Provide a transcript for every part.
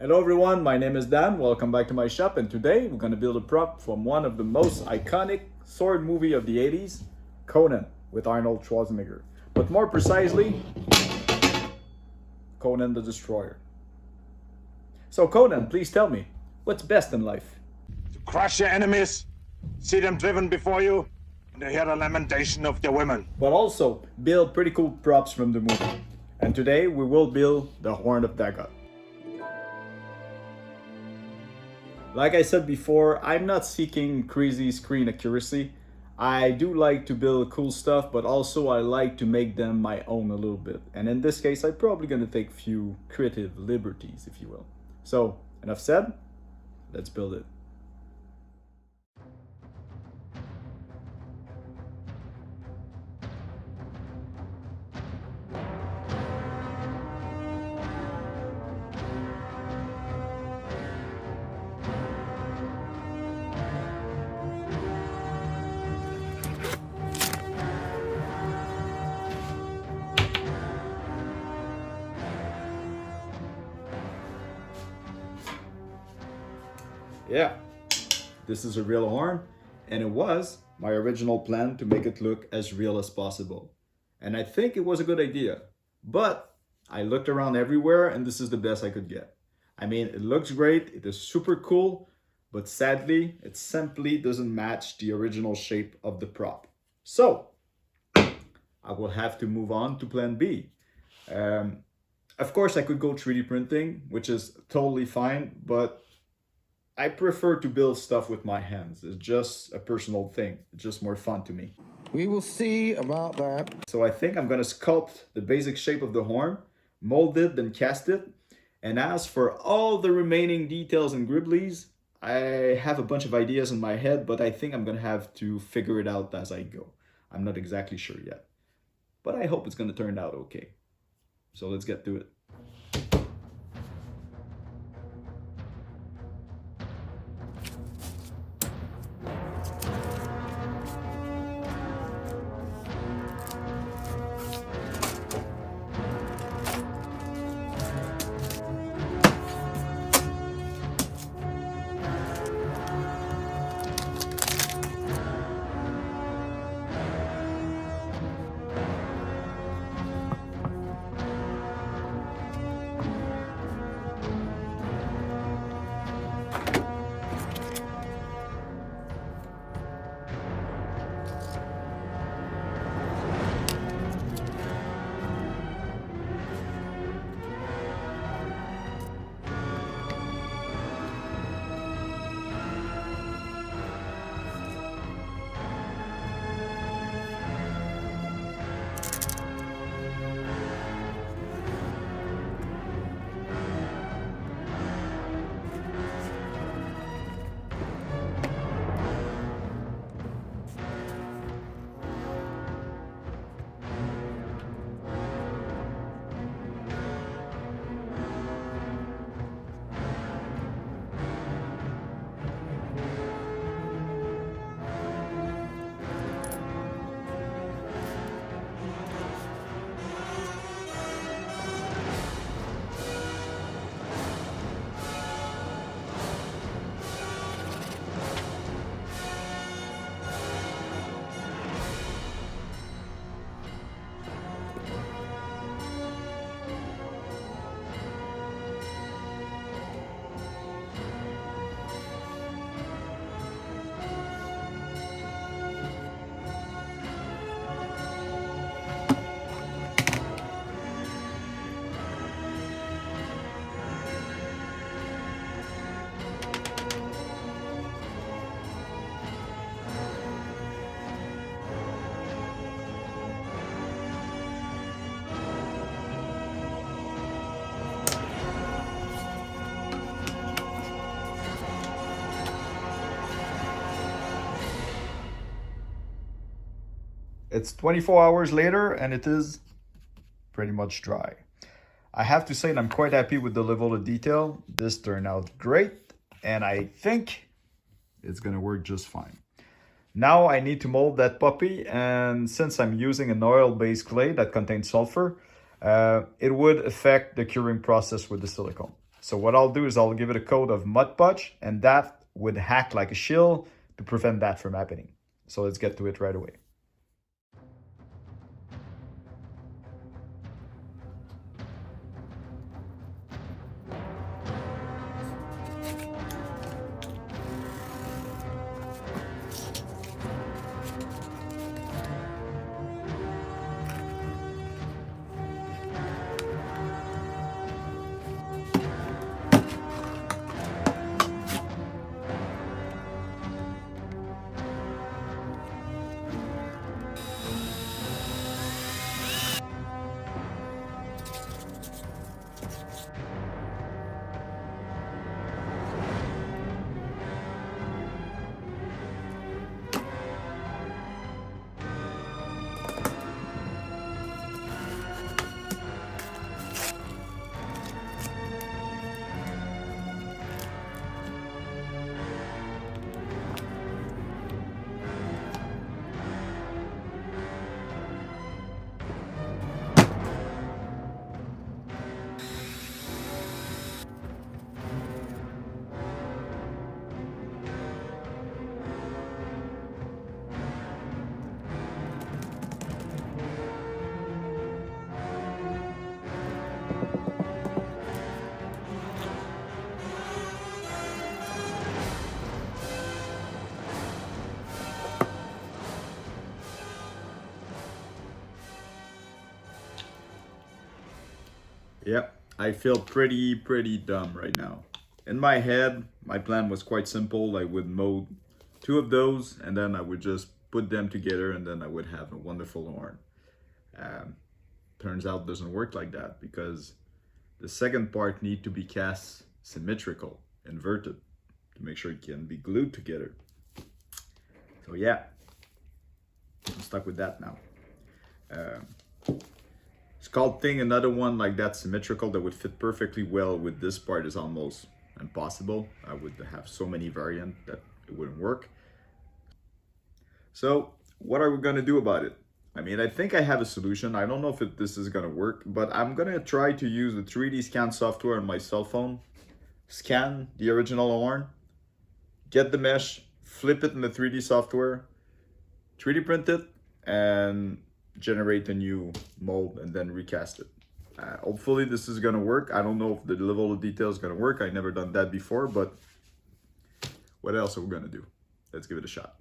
Hello everyone, my name is Dan. Welcome back to my shop, and today we're going to build a prop from one of the most iconic sword movie of the 80s, Conan, with Arnold Schwarzenegger. But more precisely, Conan the Destroyer. So Conan, please tell me, what's best in life? To crush your enemies, see them driven before you, and to hear the lamentation of their women. But also build pretty cool props from the movie. And today we will build the Horn of Dagoth. Like I said before, I'm not seeking crazy screen accuracy. I do like to build cool stuff, but also I like to make them my own a little bit. And in this case, I'm probably gonna take a few creative liberties, if you will. So, enough said, let's build it. Yeah, this is a real horn, and it was my original plan to make it look as real as possible. And I think it was a good idea, but I looked around everywhere and this is the best I could get. I mean, it looks great, it is super cool, but sadly, it simply doesn't match the original shape of the prop. So, I will have to move on to plan B. Of course, I could go 3D printing, which is totally fine, but I prefer to build stuff with my hands. It's just a personal thing. It's just more fun to me. We will see about that. So I think I'm gonna sculpt the basic shape of the horn, mold it, then cast it. And as for all the remaining details and gribblies, I have a bunch of ideas in my head, but I think I'm gonna have to figure it out as I go. I'm not exactly sure yet, but I hope it's gonna turn out okay. So let's get to it. It's 24 hours later and it is pretty much dry. I have to say that I'm quite happy with the level of detail. This turned out great and I think it's gonna work just fine. Now I need to mold that puppy, and since I'm using an oil-based clay that contains sulfur, it would affect the curing process with the silicone. So what I'll do is I'll give it a coat of Mud Podge, and that would act like a shield to prevent that from happening. So let's get to it right away. Yep, I feel pretty dumb right now. In my head, my plan was quite simple. I would mold 2 of those, and then I would just put them together, and then I would have a wonderful horn. Turns out it doesn't work like that, because the second part need to be cast symmetrical, inverted, to make sure it can be glued together. So yeah, I'm stuck with that now. Sculpting another one like that symmetrical that would fit perfectly well with this part is almost impossible. I would have so many variants that it wouldn't work. So what are we gonna do about it? I mean, I think I have a solution. I don't know if this is gonna work, but I'm gonna try to use the 3D scan software on my cell phone, scan the original horn, get the mesh, flip it in the 3D software, 3D print it, and generate a new mold and then recast it. Hopefully this is gonna work. I don't know if the level of detail is gonna work. I never done that before, but what else are we gonna do? Let's give it a shot.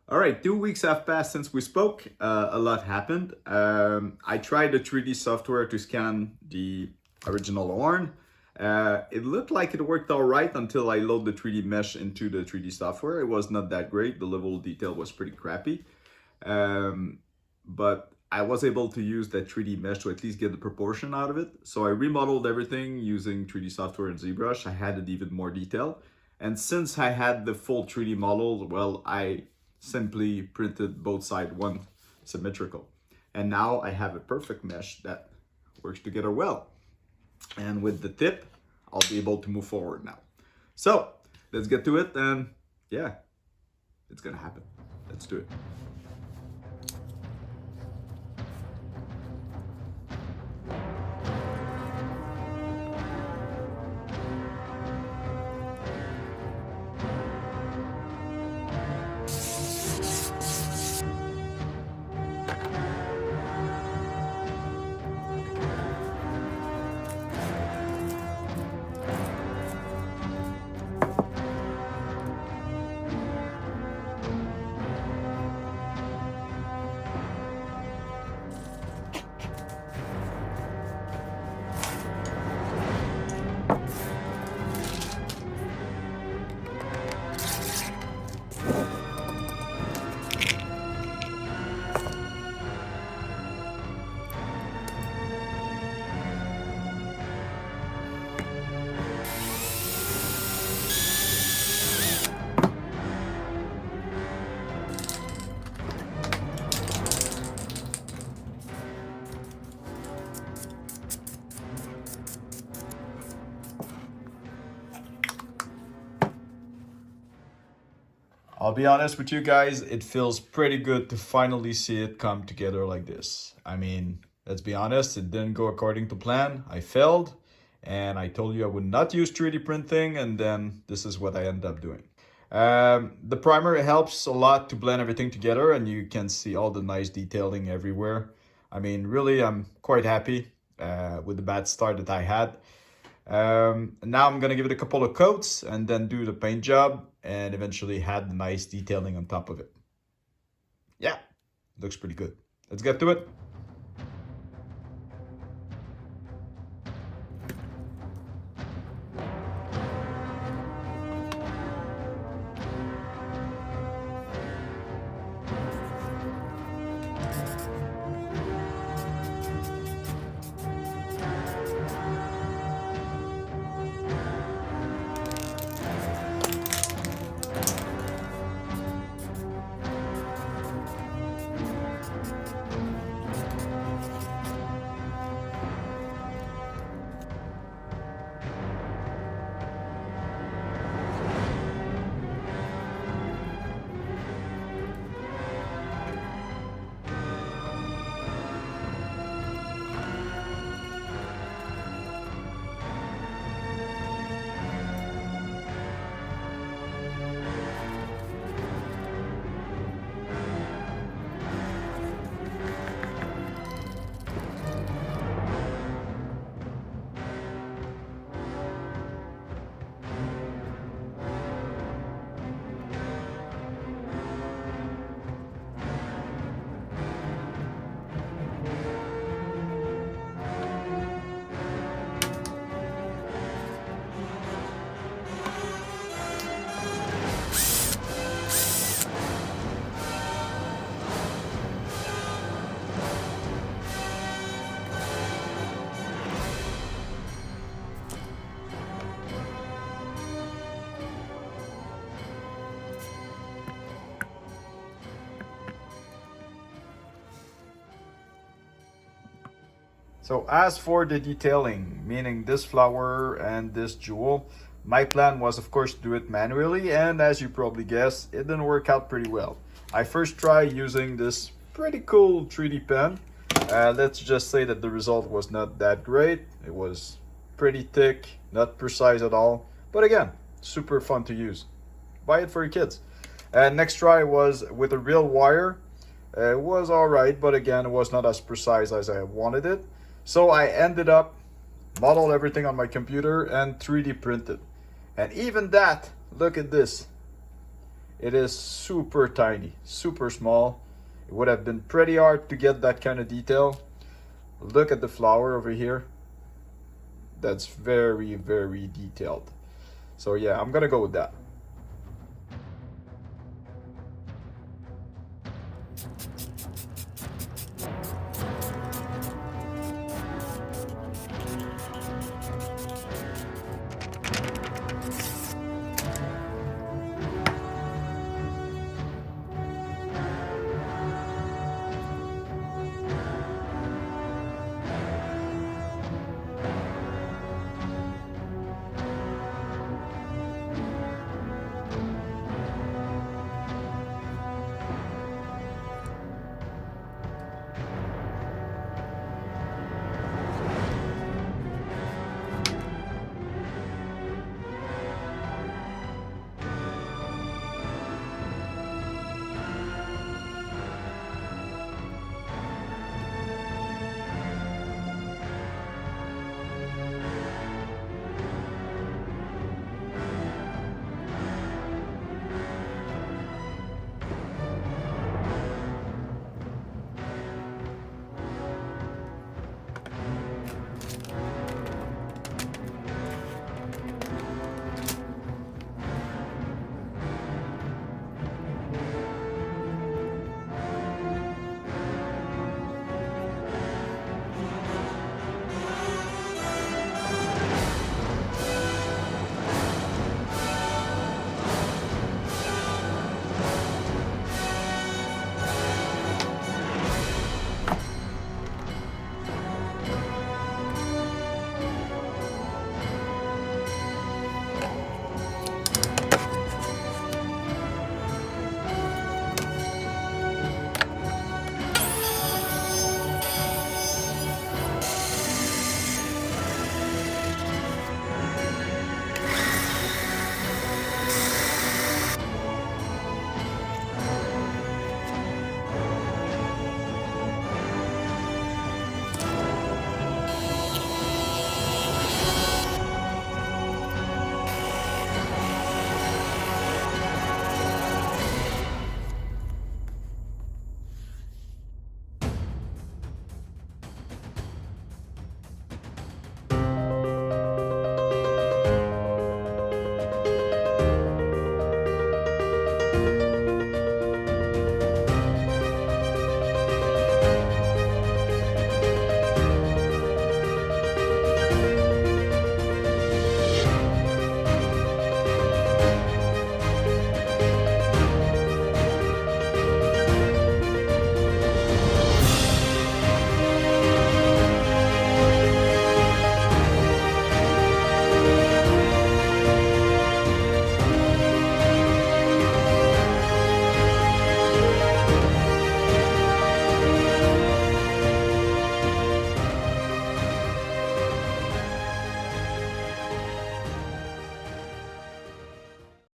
All right, 2 weeks have passed since we spoke. A lot happened. I tried the 3D software to scan the original horn. It looked like it worked all right until I load the 3D mesh into the 3D software. It was not that great. The level of detail was pretty crappy. But I was able to use that 3D mesh to at least get the proportion out of it. So I remodeled everything using 3D software and ZBrush. I added even more detail. And since I had the full 3D model, well, I simply printed both sides one symmetrical. And now I have a perfect mesh that works together well. And with the tip, I'll be able to move forward now. So let's get to it, and yeah, it's gonna happen. Let's do it. I'll be honest with you guys, it feels pretty good to finally see it come together like this. I mean, let's be honest, it didn't go according to plan. I failed, and I told you I would not use 3D printing, and then this is what I ended up doing. The primer helps a lot to blend everything together, and you can see all the nice detailing everywhere. I mean, really, I'm quite happy with the bad start that I had. Now I'm gonna give it a couple of coats and then do the paint job and eventually add the nice detailing on top of it. Yeah, looks pretty good. Let's get to it. So as for the detailing, meaning this flower and this jewel, my plan was of course to do it manually, and as you probably guessed, it didn't work out pretty well. I first tried using this pretty cool 3D pen. Let's just say that the result was not that great. It was pretty thick, not precise at all, but again, super fun to use. Buy it for your kids. Next try was with a real wire. It was alright, but again, it was not as precise as I wanted it. So I ended up modeled everything on my computer and 3D printed. And even that, look at this. It is super tiny, super small. It would have been pretty hard to get that kind of detail. Look at the flower over here. That's very, very detailed. So yeah, I'm gonna go with that.